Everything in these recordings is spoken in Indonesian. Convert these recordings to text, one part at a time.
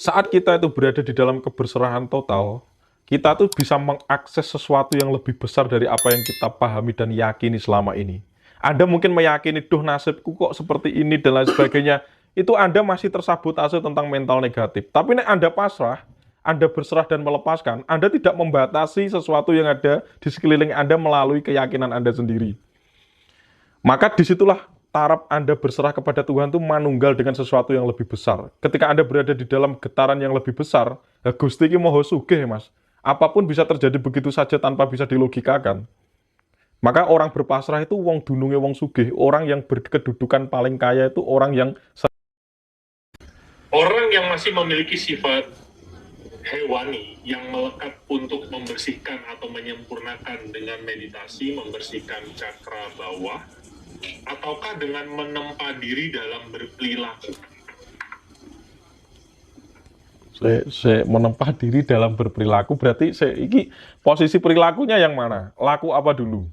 Saat kita itu berada di dalam keberserahan total, kita tuh bisa mengakses sesuatu yang lebih besar dari apa yang kita pahami dan yakini selama ini. Anda mungkin meyakini, duh nasibku kok seperti ini dan lain sebagainya. Itu Anda masih tersabotase tentang mental negatif. Tapi nek Anda pasrah, Anda berserah dan melepaskan, Anda tidak membatasi sesuatu yang ada di sekeliling Anda melalui keyakinan Anda sendiri. Maka disitulah taraf Anda berserah kepada Tuhan itu manunggal dengan sesuatu yang lebih besar. Ketika Anda berada di dalam getaran yang lebih besar, Gusti ki moho sugih, Mas. Apapun bisa terjadi begitu saja tanpa bisa dilogikakan. Maka orang berpasrah itu wong dununge wong sugih, orang yang berkedudukan paling kaya itu orang yang masih memiliki sifat hewani yang melekat untuk membersihkan atau menyempurnakan dengan meditasi, membersihkan cakra bawah, ataukah dengan menempa diri dalam berperilaku? Saya menempa diri dalam berperilaku, berarti ini posisi perilakunya yang mana? Laku apa dulu?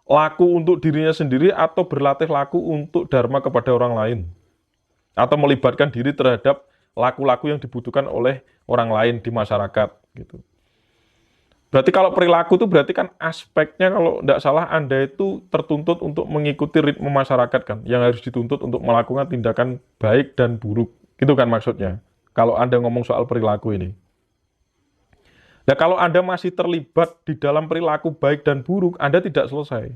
Laku untuk dirinya sendiri atau berlatih laku untuk dharma kepada orang lain? Atau melibatkan diri terhadap laku-laku yang dibutuhkan oleh orang lain di masyarakat gitu. Berarti kalau perilaku itu berarti kan aspeknya kalau tidak salah Anda itu tertuntut untuk mengikuti ritme masyarakat kan, yang harus dituntut untuk melakukan tindakan baik dan buruk. Gitu kan maksudnya. Kalau Anda ngomong soal perilaku ini. Nah, kalau Anda masih terlibat di dalam perilaku baik dan buruk, Anda tidak selesai.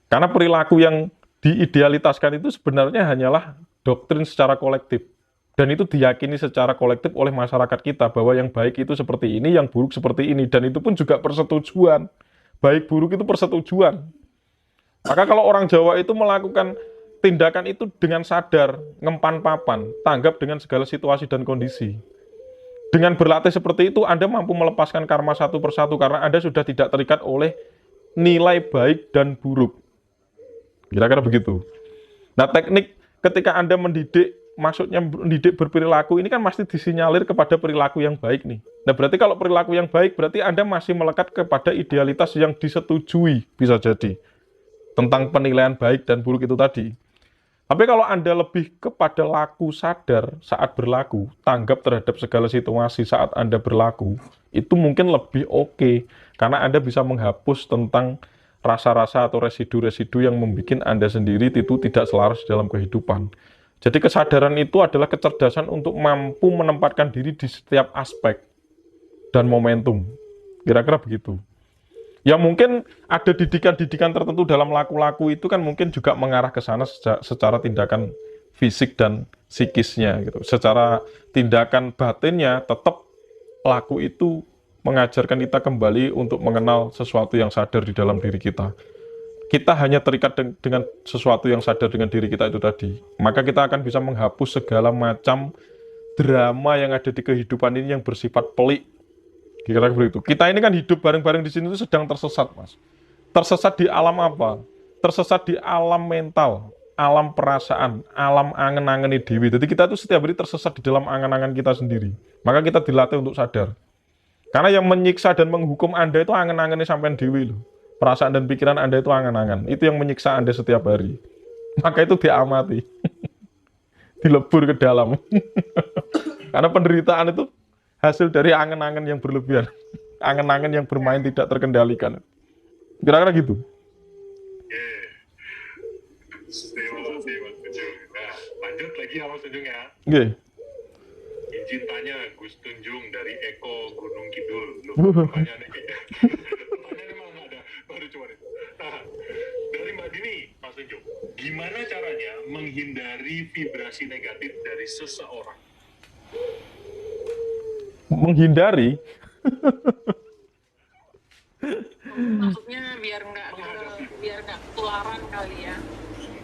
Karena perilaku yang diidealitaskan itu sebenarnya hanyalah doktrin secara kolektif. Dan itu diyakini secara kolektif oleh masyarakat kita, bahwa yang baik itu seperti ini, yang buruk seperti ini. Dan itu pun juga persetujuan. Baik buruk itu persetujuan. Maka kalau orang Jawa itu melakukan tindakan itu dengan sadar, ngempan papan, tanggap dengan segala situasi dan kondisi. Dengan berlatih seperti itu, Anda mampu melepaskan karma satu persatu, karena Anda sudah tidak terikat oleh nilai baik dan buruk. Kira-kira begitu. Nah, teknik ketika Anda mendidik, maksudnya mendidik berperilaku, ini kan pasti disinyalir kepada perilaku yang baik nih. Nah, berarti kalau perilaku yang baik, berarti Anda masih melekat kepada idealitas yang disetujui, bisa jadi. Tentang penilaian baik dan buruk itu tadi. Tapi kalau Anda lebih kepada laku sadar saat berlaku, tanggap terhadap segala situasi saat Anda berlaku, itu mungkin lebih oke. Karena Anda bisa menghapus tentang rasa-rasa atau residu-residu yang membuat Anda sendiri itu tidak selaras dalam kehidupan. Jadi kesadaran itu adalah kecerdasan untuk mampu menempatkan diri di setiap aspek dan momentum. Kira-kira begitu. Ya mungkin ada didikan-didikan tertentu dalam laku-laku itu kan mungkin juga mengarah ke sana secara tindakan fisik dan psikisnya gitu. Secara tindakan batinnya tetap laku itu mengajarkan kita kembali untuk mengenal sesuatu yang sadar di dalam diri kita. Kita hanya terikat dengan sesuatu yang sadar dengan diri kita itu tadi. Maka kita akan bisa menghapus segala macam drama yang ada di kehidupan ini yang bersifat pelik. Kira-kira begitu. Kita ini kan hidup bareng-bareng di sini itu sedang tersesat, Mas. Tersesat di alam apa? Tersesat di alam mental, alam perasaan, alam angen-angen dewi. Jadi kita tuh setiap hari tersesat di dalam angan-angan kita sendiri. Maka kita dilatih untuk sadar. Karena yang menyiksa dan menghukum Anda itu angen-angennya sampai dewi loh. Perasaan dan pikiran Anda itu angan-angan. Itu yang menyiksa Anda setiap hari. Maka itu diamati. Dilebur ke dalam. Karena penderitaan itu hasil dari angan-angan yang berlebihan. Angan-angan yang bermain tidak terkendalikan. Kira-kira gitu. Terima kasih Mas Tunjung. Nah, lanjut lagi ya Mas Tunjung ya. Oke. Izin tanya Gus Tunjung dari Eko Gunung Kidul. Pertanyaannya emang nggak ada, baru cuma itu. Nah, dari Mbak Dini, Mas Tunjung, gimana caranya menghindari vibrasi negatif dari seseorang? Menghindari. Maksudnya biar nggak ketularan kali ya,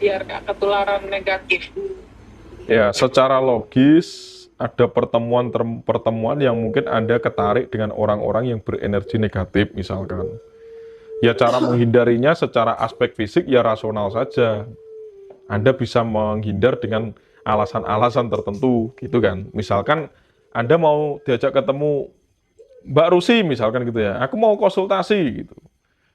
biar nggak ketularan negatif. Ya, secara logis ada pertemuan yang mungkin Anda ketarik dengan orang-orang yang berenergi negatif misalkan. Ya cara menghindarinya secara aspek fisik ya rasional saja. Anda bisa menghindar dengan alasan-alasan tertentu gitu kan. Misalkan Anda mau diajak ketemu Mbak Rusi misalkan gitu ya. Aku mau konsultasi gitu.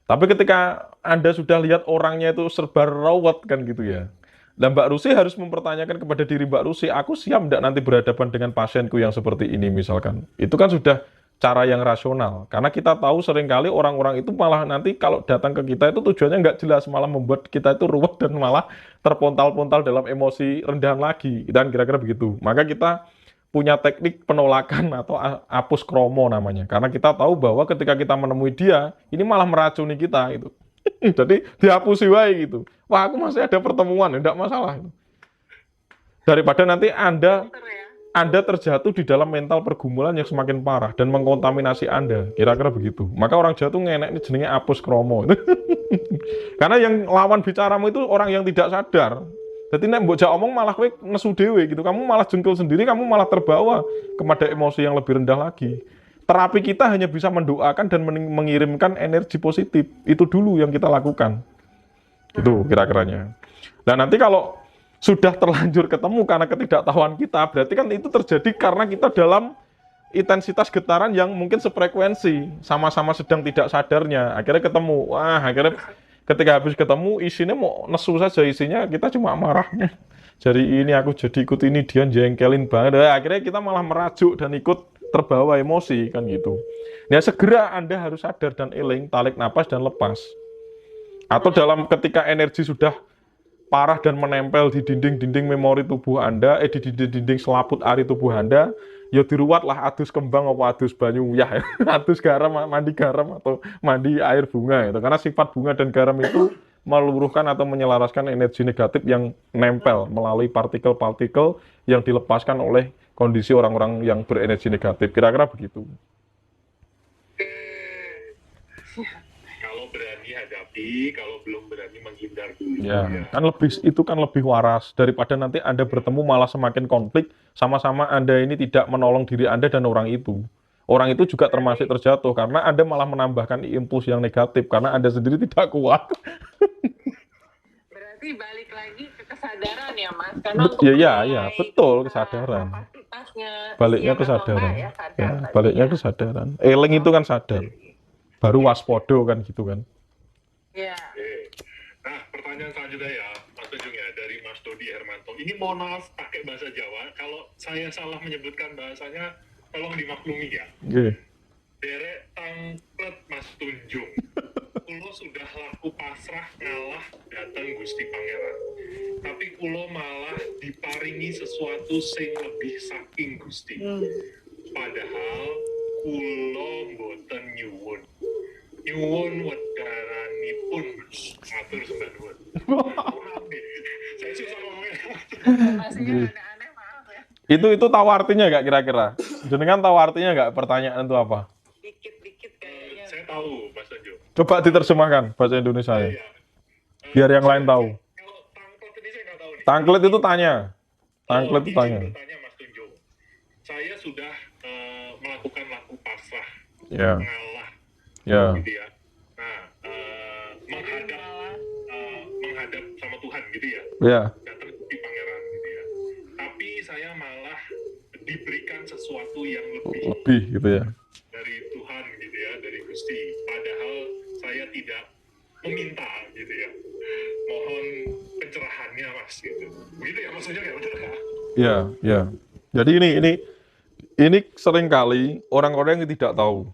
Tapi ketika Anda sudah lihat orangnya itu serba rawat kan gitu ya. Dan Mbak Rusi harus mempertanyakan kepada diri Mbak Rusi, aku siap enggak nanti berhadapan dengan pasienku yang seperti ini misalkan. Itu kan sudah cara yang rasional. Karena kita tahu seringkali orang-orang itu malah nanti kalau datang ke kita itu tujuannya nggak jelas, malah membuat kita itu ruwet dan malah terpontal-pontal dalam emosi rendahan lagi. Dan kira-kira begitu. Maka kita punya teknik penolakan atau apus kromo namanya. Karena kita tahu bahwa ketika kita menemui dia, ini malah meracuni kita gitu. Jadi dihapusi wae gitu. Wah, aku masih ada pertemuan, enggak masalah. Daripada nanti Anda terjatuh di dalam mental pergumulan yang semakin parah dan mengkontaminasi Anda. Kira-kira begitu. Maka orang Jawa tuh ngenek ini jenenge apus kromo. Karena yang lawan bicaramu itu orang yang tidak sadar. Jadi nek mbok jak omong malah kowe nesu dhewe gitu. Kamu malah jengkel sendiri, kamu malah terbawa kepada emosi yang lebih rendah lagi. Terapi kita hanya bisa mendoakan dan mengirimkan energi positif. Itu dulu yang kita lakukan. Itu kira-kiranya. Dan nanti kalau sudah terlanjur ketemu karena ketidaktahuan kita, berarti kan itu terjadi karena kita dalam intensitas getaran yang mungkin sefrekuensi, sama-sama sedang tidak sadarnya. Akhirnya ketemu. Wah, akhirnya ketika habis ketemu, isinya mau nesu saja isinya, kita cuma marahnya. Jadi ini aku jadi ikut ini, dia jengkelin banget. Akhirnya kita malah merajuk dan ikut terbawa emosi kan gitu. Nah, segera Anda harus sadar dan eling, tarik napas dan lepas. Atau dalam ketika energi sudah parah dan menempel di dinding-dinding memori tubuh Anda, di dinding-dinding selaput ari tubuh Anda, ya diruatlah adus kembang apa adus banyu uyah, adus garam, mandi garam atau mandi air bunga itu. Karena sifat bunga dan garam itu meluruhkan atau menyelaraskan energi negatif yang nempel melalui partikel-partikel yang dilepaskan oleh kondisi orang-orang yang berenergi negatif. Kira-kira begitu. Kalau berani hadapi, kalau belum berani menghindar dulu. Ya, kan itu kan lebih waras daripada nanti Anda bertemu malah semakin konflik, sama-sama Anda ini tidak menolong diri Anda dan orang itu. Orang itu juga termasuk terjatuh karena Anda malah menambahkan impuls yang negatif karena Anda sendiri tidak kuat. Berarti balik lagi ke kesadaran ya, Mas. Karena Iya, betul, kesadaran. Baliknya kesadaran. Ya, Ya, baliknya kesadaran. Eling itu kan sadar. Baru waspodo kan gitu kan. Iya. Nah, pertanyaan selanjutnya ya, Mas Tunjung ya, dari Mas Dodi Hermanto. Ini mohon maaf pakai bahasa Jawa, kalau saya salah menyebutkan bahasanya, tolong dimaklumi ya. Oke. Derek tangklet Mas Tunjung. Kulo sudah laku pasrah ngalah datang Gusti Pangeran. Tapi kulo malah diparingi sesuatu sing lebih saking Gusti. Padahal kulo mboten nyuwun. Nyuwun wedaranipun matur sembah nuwun. Saya susah ngomongnya. Masihnya aneh-aneh, maaf ya. Itu tahu artinya nggak kira-kira? Jenengan tahu artinya nggak pertanyaan itu apa? Dikit-dikit kayaknya. Saya tahu, Mas Tunjung. Coba diterjemahkan bahasa Indonesia ya. Iya. Biar yang lain tahu. Kalau tangklet ini saya nggak tahu nih. Tangklet itu tanya. Tangklet itu izin tanya. bertanya, Mas Tunjung. Saya sudah melakukan laku pasrah, Ya, mengalah, ya, gitu ya. Nah, menghadap sama Tuhan gitu ya. ya. Datang di Pangeran gitu ya. Tapi saya malah diberikan sesuatu yang Lebih gitu ya. dari Tuhan gitu ya, dari Gusti. Padahal saya tidak meminta gitu ya. Mohon pencerahannya, Mas gitu. Begitu ya maksudnya ya, benar ya? Ya, ya. Jadi ini seringkali orang-orang yang tidak tahu.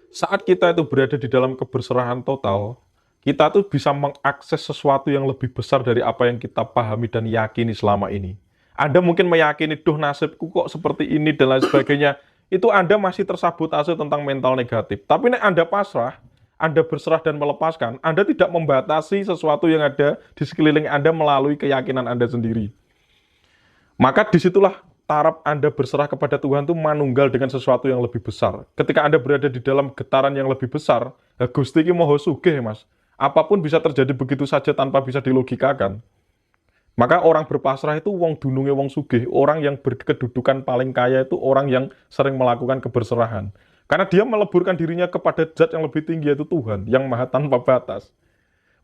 Saat kita itu berada di dalam keberserahan total, kita tuh bisa mengakses sesuatu yang lebih besar dari apa yang kita pahami dan yakini selama ini. Anda mungkin meyakini, duh nasibku kok seperti ini dan lain sebagainya. Itu Anda masih tersabotase tentang mental negatif. Tapi nek Anda pasrah, Anda berserah dan melepaskan, Anda tidak membatasi sesuatu yang ada di sekeliling Anda melalui keyakinan Anda sendiri. Maka disitulah taraf Anda berserah kepada Tuhan itu manunggal dengan sesuatu yang lebih besar. Ketika Anda berada di dalam getaran yang lebih besar, Gusti ki moho sugih, Mas. Apapun bisa terjadi begitu saja tanpa bisa dilogikakan. Maka orang berpasrah itu wong dununge wong sugih, orang yang berkedudukan paling kaya itu orang yang sering melakukan keberserahan. Karena dia meleburkan dirinya kepada zat yang lebih tinggi, yaitu Tuhan, yang maha tanpa batas.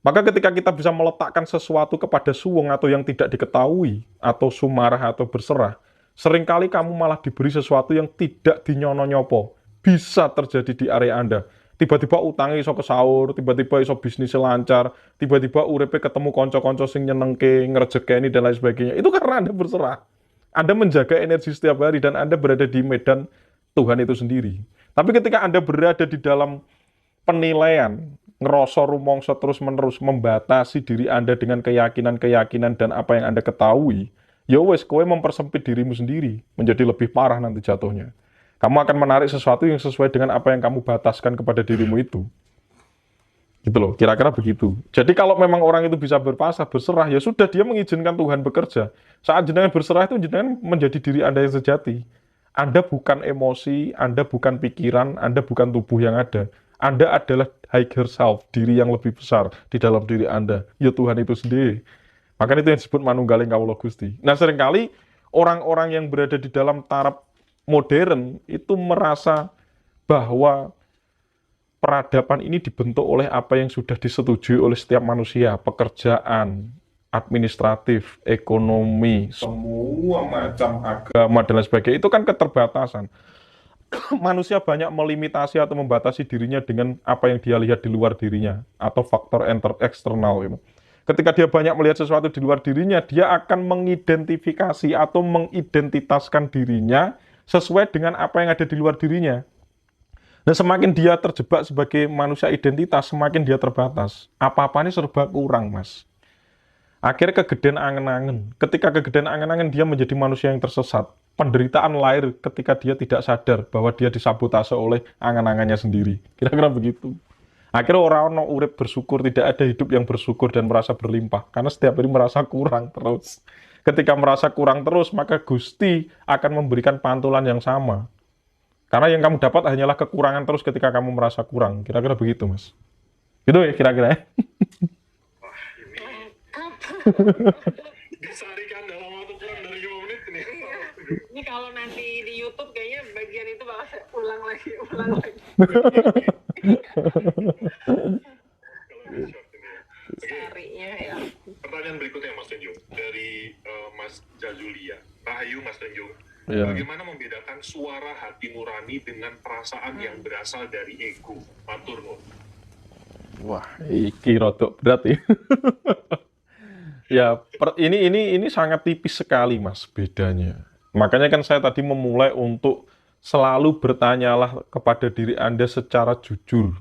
Maka ketika kita bisa meletakkan sesuatu kepada suwung atau yang tidak diketahui, atau sumarah atau berserah, seringkali kamu malah diberi sesuatu yang tidak dinyono-nyopo. Bisa terjadi di area Anda. Tiba-tiba utangnya iso kesaur, tiba-tiba iso bisnisnya lancar, tiba-tiba uripe ketemu konco-konco sing nyenengke, ngrejekeni dan lain sebagainya. Itu karena Anda berserah. Anda menjaga energi setiap hari dan Anda berada di medan Tuhan itu sendiri. Tapi ketika Anda berada di dalam penilaian, ngerasa rumongso terus-menerus membatasi diri Anda dengan keyakinan-keyakinan dan apa yang Anda ketahui, ya wes kowe mempersempit dirimu sendiri, menjadi lebih parah nanti jatuhnya. Kamu akan menarik sesuatu yang sesuai dengan apa yang kamu bataskan kepada dirimu itu. Gitu loh, kira-kira begitu. Jadi kalau memang orang itu bisa berpasrah, berserah, ya sudah dia mengizinkan Tuhan bekerja. Saat jenengan berserah itu jenengan menjadi diri Anda yang sejati. Anda bukan emosi, Anda bukan pikiran, Anda bukan tubuh yang ada. Anda adalah higher self, diri yang lebih besar di dalam diri Anda. Ya Tuhan itu sendiri. Makanya itu yang disebut manunggaling kawula Gusti. Nah seringkali orang-orang yang berada di dalam taraf modern itu merasa bahwa peradaban ini dibentuk oleh apa yang sudah disetujui oleh setiap manusia, pekerjaan, administratif, ekonomi, semua macam agama dan lain sebagainya. Itu kan keterbatasan. Manusia banyak melimitasi atau membatasi dirinya dengan apa yang dia lihat di luar dirinya atau faktor eksternal gitu. Ketika dia banyak melihat sesuatu di luar dirinya, dia akan mengidentifikasi atau mengidentitaskan dirinya sesuai dengan apa yang ada di luar dirinya. Dan semakin dia terjebak sebagai manusia identitas, semakin dia terbatas. Apa-apanya serba kurang, Mas. Akhirnya kegedean angen-angen. Ketika kegedean angen-angen, dia menjadi manusia yang tersesat. Penderitaan lahir ketika dia tidak sadar bahwa dia disabotase oleh angen-angannya sendiri. Kira-kira begitu. Akhirnya orang-orang urip bersyukur, tidak ada hidup yang bersyukur dan merasa berlimpah. Karena setiap hari merasa kurang terus. Ketika merasa kurang terus, maka Gusti akan memberikan pantulan yang sama. Karena yang kamu dapat hanyalah kekurangan terus ketika kamu merasa kurang. Kira-kira begitu, Mas. Gitu ya kira-kira ya. Disarikan dalam waktu kurang dari 5 menit ini. Ini kalau nanti di YouTube kayaknya bagian itu bakal saya ulang lagi. Kalau di short ini ya. Oke, Sarinya ya. pertanyaan berikutnya Mas Tanjung dari Mas Jazulia. Rahayu Mas Tanjung. Ya. Bagaimana membedakan suara hati nurani dengan perasaan yang berasal dari ego? Matur nuwun. Wah, iki rodok berat ya. Ya, ini sangat tipis sekali, Mas, bedanya. Makanya kan saya tadi memulai untuk selalu bertanyalah kepada diri Anda secara jujur.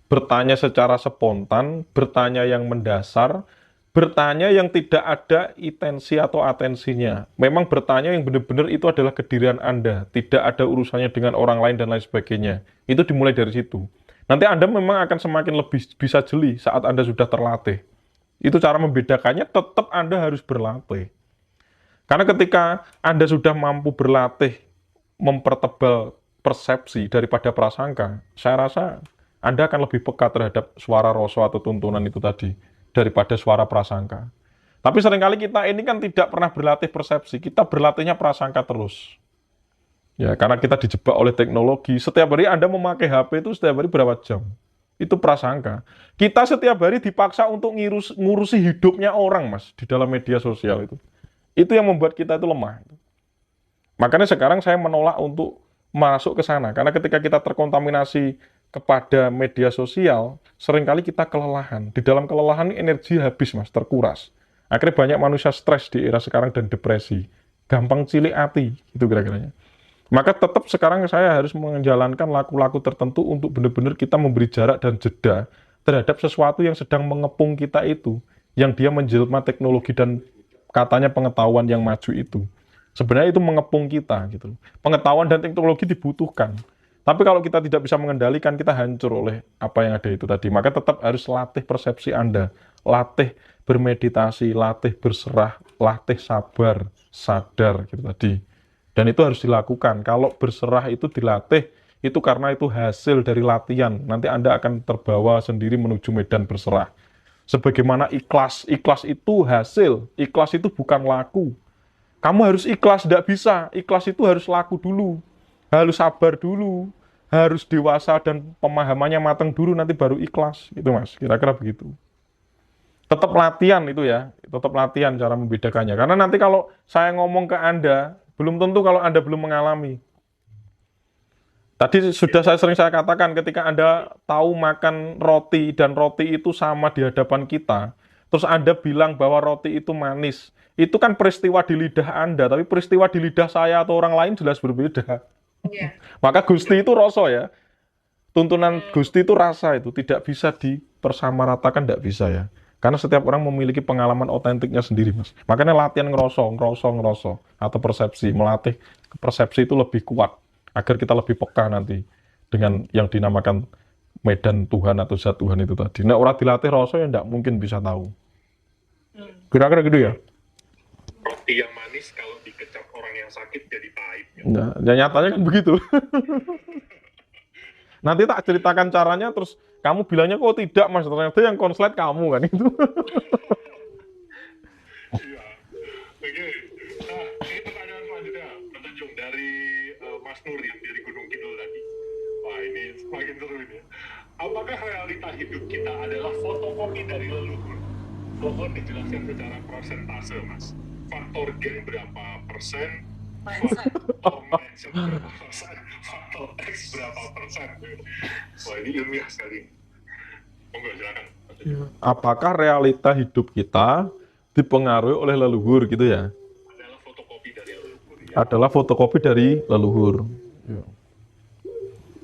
Bertanya secara spontan, bertanya yang mendasar, bertanya yang tidak ada intensi atau atensinya. Memang bertanya yang benar-benar itu adalah kedirian Anda, tidak ada urusannya dengan orang lain dan lain sebagainya. Itu dimulai dari situ. Nanti Anda memang akan semakin lebih bisa jeli saat Anda sudah terlatih. Itu cara membedakannya, tetap Anda harus berlatih. Karena ketika Anda sudah mampu berlatih mempertebal persepsi daripada prasangka, saya rasa Anda akan lebih peka terhadap suara rasa atau tuntunan itu tadi daripada suara prasangka. Tapi seringkali kita ini kan tidak pernah berlatih persepsi, kita berlatihnya prasangka terus. Ya, karena kita dijebak oleh teknologi. Setiap hari Anda memakai HP itu setiap hari berapa jam? Itu prasangka. Kita setiap hari dipaksa untuk ngurusi hidupnya orang, Mas, di dalam media sosial itu. Itu yang membuat kita itu lemah. Makanya sekarang saya menolak untuk masuk ke sana. Karena ketika kita terkontaminasi kepada media sosial, seringkali kita kelelahan. Di dalam kelelahan energi habis, Mas, terkuras. Akhirnya banyak manusia stres di era sekarang dan depresi. Gampang cilik hati, itu kira-kiranya. Maka tetap sekarang saya harus menjalankan laku-laku tertentu untuk benar-benar kita memberi jarak dan jeda terhadap sesuatu yang sedang mengepung kita itu, yang dia menjelma teknologi dan katanya pengetahuan yang maju itu. Sebenarnya itu mengepung kita gitu. Pengetahuan dan teknologi dibutuhkan. Tapi kalau kita tidak bisa mengendalikan, kita hancur oleh apa yang ada itu tadi. Maka tetap harus latih persepsi Anda, latih bermeditasi, latih berserah, latih sabar, sadar gitu tadi. Dan itu harus dilakukan. Kalau berserah itu dilatih, itu karena itu hasil dari latihan. Nanti Anda akan terbawa sendiri menuju medan berserah. Sebagaimana ikhlas. Ikhlas itu hasil. Ikhlas itu bukan laku. Kamu harus ikhlas, tidak bisa. Ikhlas itu harus laku dulu. Harus sabar dulu. Harus dewasa dan pemahamannya matang dulu, nanti baru ikhlas. Itu, Mas. Kira-kira begitu. Tetap latihan itu ya. Tetap latihan cara membedakannya. Karena nanti kalau saya ngomong ke Anda, belum tentu kalau Anda belum mengalami. Tadi sudah saya katakan ketika Anda tahu makan roti dan roti itu sama di hadapan kita, terus Anda bilang bahwa roti itu manis, itu kan peristiwa di lidah Anda, tapi peristiwa di lidah saya atau orang lain jelas berbeda. Iya. Maka Gusti itu rasa ya. Tuntunan Gusti itu rasa itu tidak bisa dipersamaratakan, tidak bisa ya. Karena setiap orang memiliki pengalaman otentiknya sendiri, Mas. Makanya latihan ngeroso, atau persepsi, melatih persepsi itu lebih kuat agar kita lebih peka nanti dengan yang dinamakan medan Tuhan atau zat Tuhan itu tadi. Nah, orang dilatih rasa ya tidak mungkin bisa tahu. Kira-kira gitu ya. Roti yang manis kalau dikecap orang yang sakit jadi pahit. Ya. Nah, ya nyatanya kan begitu. Nanti tak ceritakan caranya, terus kamu bilangnya kok tidak, Mas. Ternyata yang konslet kamu kan itu. Iya. Oke. Nah, ini pertanyaan selanjutnya. Petunjuk dari Mas Nur yang dari Gunung Kidul tadi. Wah, ini semakin seru ini. Apakah realita hidup kita adalah fotokopi dari leluhur? Mohon dijelaskan secara persentase, Mas. Faktor gen berapa persen? Faktor mindset berapa persen? Faktor X berapa persen? Wah, ini ilmiah sekali. Monggo, silakan. Apakah realita hidup kita dipengaruhi oleh leluhur gitu ya? Adalah fotokopi dari leluhur. Ya. Adalah fotokopi dari leluhur.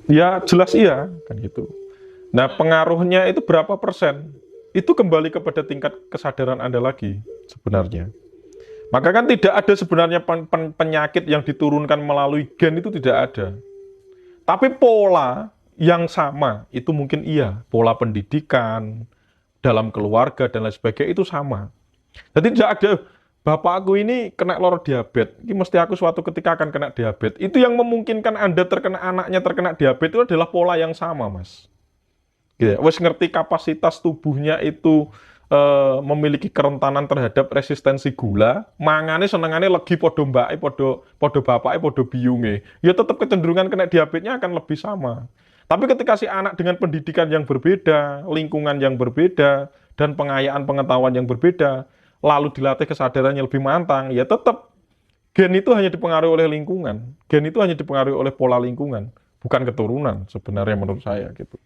Ya jelas iya kan gitu. Nah, pengaruhnya itu berapa persen? Itu kembali kepada tingkat kesadaran Anda lagi sebenarnya. Maka kan tidak ada sebenarnya penyakit yang diturunkan melalui gen, itu tidak ada. Tapi pola yang sama itu mungkin iya. Pola pendidikan, dalam keluarga dan lain sebagainya itu sama. Jadi tidak ada, bapak aku ini kena lor diabetes, ini mesti aku suatu ketika akan kena diabetes. Itu yang memungkinkan Anda terkena, anaknya terkena diabetes itu adalah pola yang sama, Mas. Gitu. Wes ngerti kapasitas tubuhnya itu memiliki kerentanan terhadap resistensi gula, mangane senengane legi podo mbake, podo bapake, podo biyunge. Ya tetap kecenderungan kena diabetesnya akan lebih sama. Tapi ketika si anak dengan pendidikan yang berbeda, lingkungan yang berbeda, dan pengayaan pengetahuan yang berbeda, lalu dilatih kesadarannya lebih mantang, ya tetap gen itu hanya dipengaruhi oleh lingkungan. Gen itu hanya dipengaruhi oleh pola lingkungan, bukan keturunan sebenarnya menurut saya gitu.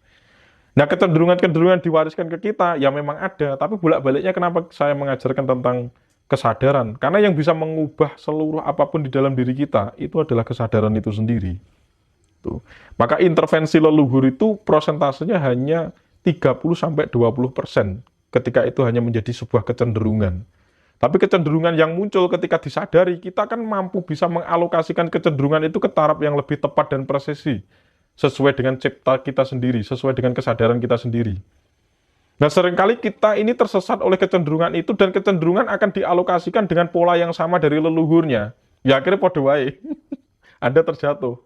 Nah, kecenderungan-kecenderungan diwariskan ke kita, ya memang ada, tapi bolak-baliknya kenapa saya mengajarkan tentang kesadaran? Karena yang bisa mengubah seluruh apapun di dalam diri kita, itu adalah kesadaran itu sendiri. Tuh. Maka intervensi leluhur itu prosentasenya hanya 30-20% ketika itu hanya menjadi sebuah kecenderungan. Tapi kecenderungan yang muncul ketika disadari, kita kan mampu bisa mengalokasikan kecenderungan itu ke taraf yang lebih tepat dan presisi. Sesuai dengan cipta kita sendiri, sesuai dengan kesadaran kita sendiri. Nah, seringkali kita ini tersesat oleh kecenderungan itu, dan kecenderungan akan dialokasikan dengan pola yang sama dari leluhurnya. Ya akhirnya podo wae. Anda terjatuh.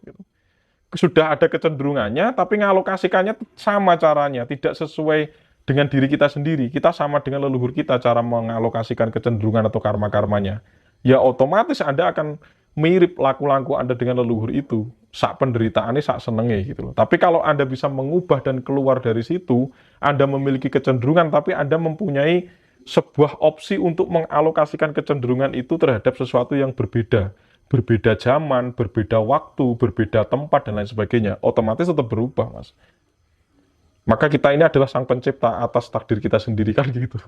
Sudah ada kecenderungannya, tapi ngalokasikannya sama caranya, tidak sesuai dengan diri kita sendiri. Kita sama dengan leluhur kita cara mengalokasikan kecenderungan atau karma-karmanya. Ya otomatis Anda akan mirip laku-laku Anda dengan leluhur itu. Sak penderitaannya sak senengnya gitu loh. Tapi kalau Anda bisa mengubah dan keluar dari situ, Anda memiliki kecenderungan, tapi Anda mempunyai sebuah opsi untuk mengalokasikan kecenderungan itu terhadap sesuatu yang berbeda. Berbeda zaman, berbeda waktu, berbeda tempat, dan lain sebagainya. Otomatis tetap berubah, Mas. Maka kita ini adalah sang pencipta atas takdir kita sendiri kan gitu.